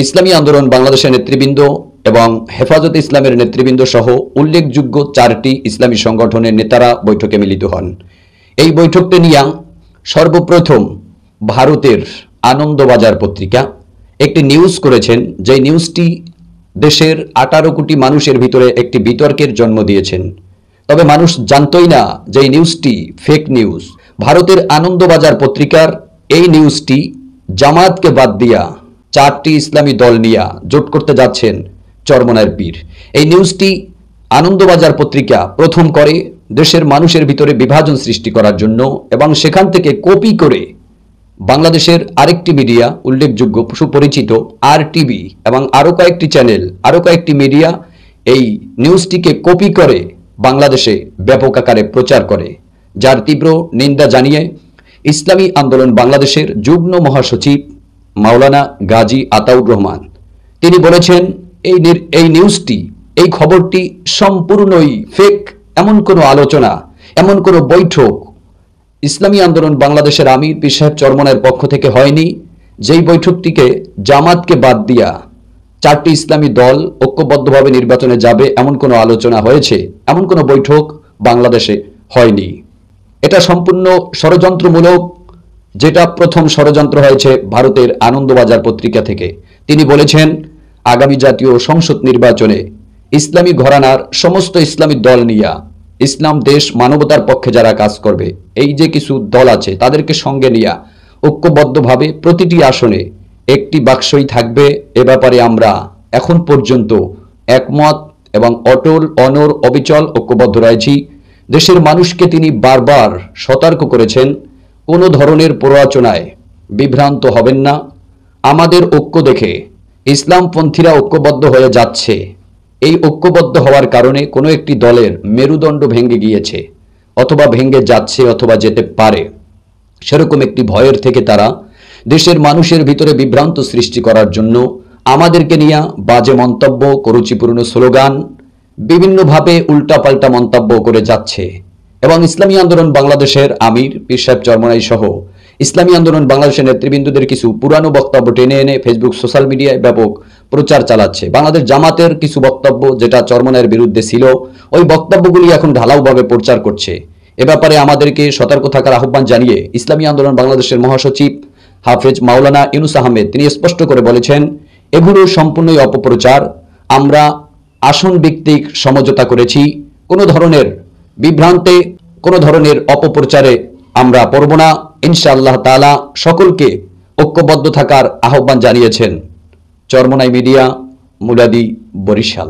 ইসলামী আন্দোলন বাংলাদেশের নেতৃবৃন্দ এবং হেফাজতে ইসলামের নেতৃবৃন্দ সহ উল্লেখযোগ্য 4টি ইসলামী সংগঠনের নেতারা বৈঠকে মিলিত হন। এই বৈঠকটি নিয়ে সর্বপ্রথম ভারতের আনন্দবাজার পত্রিকা একটি নিউজ করেছেন, যে নিউজটি দেশের 18 কোটি মানুষের ভিতরে একটি বিতর্কের জন্ম দিয়েছেন। তবে মানুষ জানতই না যে এই নিউজটি ফেক নিউজ। ভারতের আনন্দবাজার পত্রিকার এই নিউজটি জামাতকে বাদ দিয়া 4টি ইসলামী দল নিয়ে জোট করতে যাচ্ছেন চরমনায়ের পীর। এই নিউজটি আনন্দবাজার পত্রিকা প্রথম করে দেশের মানুষের ভিতরে বিভাজন সৃষ্টি করার জন্য, এবং সেখান থেকে কপি করে বাংলাদেশের আরেকটি মিডিয়া উল্লেখযোগ্য সুপরিচিত RTV এবং আরও কয়েকটি চ্যানেল, আরও কয়েকটি মিডিয়া এই নিউজটিকে কপি করে বাংলাদেশে ব্যাপক আকারে প্রচার করে, যার তীব্র নিন্দা জানিয়ে ইসলামী আন্দোলন বাংলাদেশের যুগ্ম মহাসচিব মাওলানা গাজী আতাউর রহমান তিনি বলেছেন, এই নিউজটি, এই খবরটি সম্পূর্ণই ফেক। এমন কোনো আলোচনা, এমন কোনো বৈঠক ইসলামী আন্দোলন বাংলাদেশের আমির পীর সাহেব চরমনায়ের পক্ষ থেকে হয়নি। যেই বৈঠকটিকে জামাতকে বাদ দিয়া 4টি ইসলামী দল ঐক্যবদ্ধভাবে নির্বাচনে যাবে এমন কোনো আলোচনা হয়েছে, এমন কোনো বৈঠক বাংলাদেশে হয়নি। এটা সম্পূর্ণ ষড়যন্ত্রমূলক, যেটা প্রথম ষড়যন্ত্র হয়েছে ভারতের আনন্দবাজার পত্রিকা থেকে। তিনি বলেছেন, আগামী জাতীয় সংসদ নির্বাচনে ইসলামী ঘরানার সমস্ত ইসলামী দল নিয়ে ইসলাম দেশ মানবতার পক্ষে যারা কাজ করবে, এই যে কিছু দল আছে তাদেরকে সঙ্গে নিয়ে ঐক্যবদ্ধভাবে প্রতিটি আসনে একটি বাক্সই থাকবে। এ ব্যাপারে আমরা এখন পর্যন্ত একমত এবং অটল অনড় অবিচল ঐক্যবদ্ধ রয়েছি। দেশের মানুষকে তিনি বারবার সতর্ক করেছেন, কোনো ধরনের প্ররোচনায় বিভ্রান্ত হবেন না। আমাদের ঐক্য দেখে ইসলামপন্থীরা ঐক্যবদ্ধ হয়ে যাচ্ছে, এই ঐক্যবদ্ধ হওয়ার কারণে কোনো একটি দলের মেরুদণ্ড ভেঙে গিয়েছে, অথবা ভেঙে যাচ্ছে, অথবা যেতে পারে, সেরকম একটি ভয়ের থেকে তারা দেশের মানুষের ভিতরে বিভ্রান্ত সৃষ্টি করার জন্য আমাদেরকে নিয়ে বাজে মন্তব্য, কুরুচিপূর্ণ স্লোগান, বিভিন্নভাবে উল্টাপাল্টা মন্তব্য করে যাচ্ছে। এবং ইসলামী আন্দোলন বাংলাদেশের আমির পীর সাহেব চরমনাই সহ ইসলামী আন্দোলন বাংলাদেশের নেতৃবৃন্দদের কিছু পুরানো বক্তব্য টেনে এনে ফেসবুক, সোশ্যাল মিডিয়ায় ব্যাপক প্রচার চালাচ্ছে। বাংলাদেশ জামাতের কিছু বক্তব্য যেটা চরমনায়ের বিরুদ্ধে ছিল, ওই বক্তব্যগুলি এখন ঢালাওভাবে প্রচার করছে। এ ব্যাপারে আমাদেরকে সতর্ক থাকার আহ্বান জানিয়ে ইসলামী আন্দোলন বাংলাদেশের মহাসচিব হাফেজ মাওলানা ইউনুস আহমেদ তিনি স্পষ্ট করে বলেছেন, এগুলো সম্পূর্ণই অপপ্রচার। আমরা আসন ভিত্তিক সমঝোতা করেছি, কোনো ধরনের বিভ্রান্তে, কোনো ধরনের অপপ্রচারে আমরা পড়ব না। ইনশাআল্লাহ তাআলা সকলকে ঐক্যবদ্ধ থাকার আহ্বান জানিয়েছেন। চরমনাই মিডিয়া, মুলাদি, বরিশাল।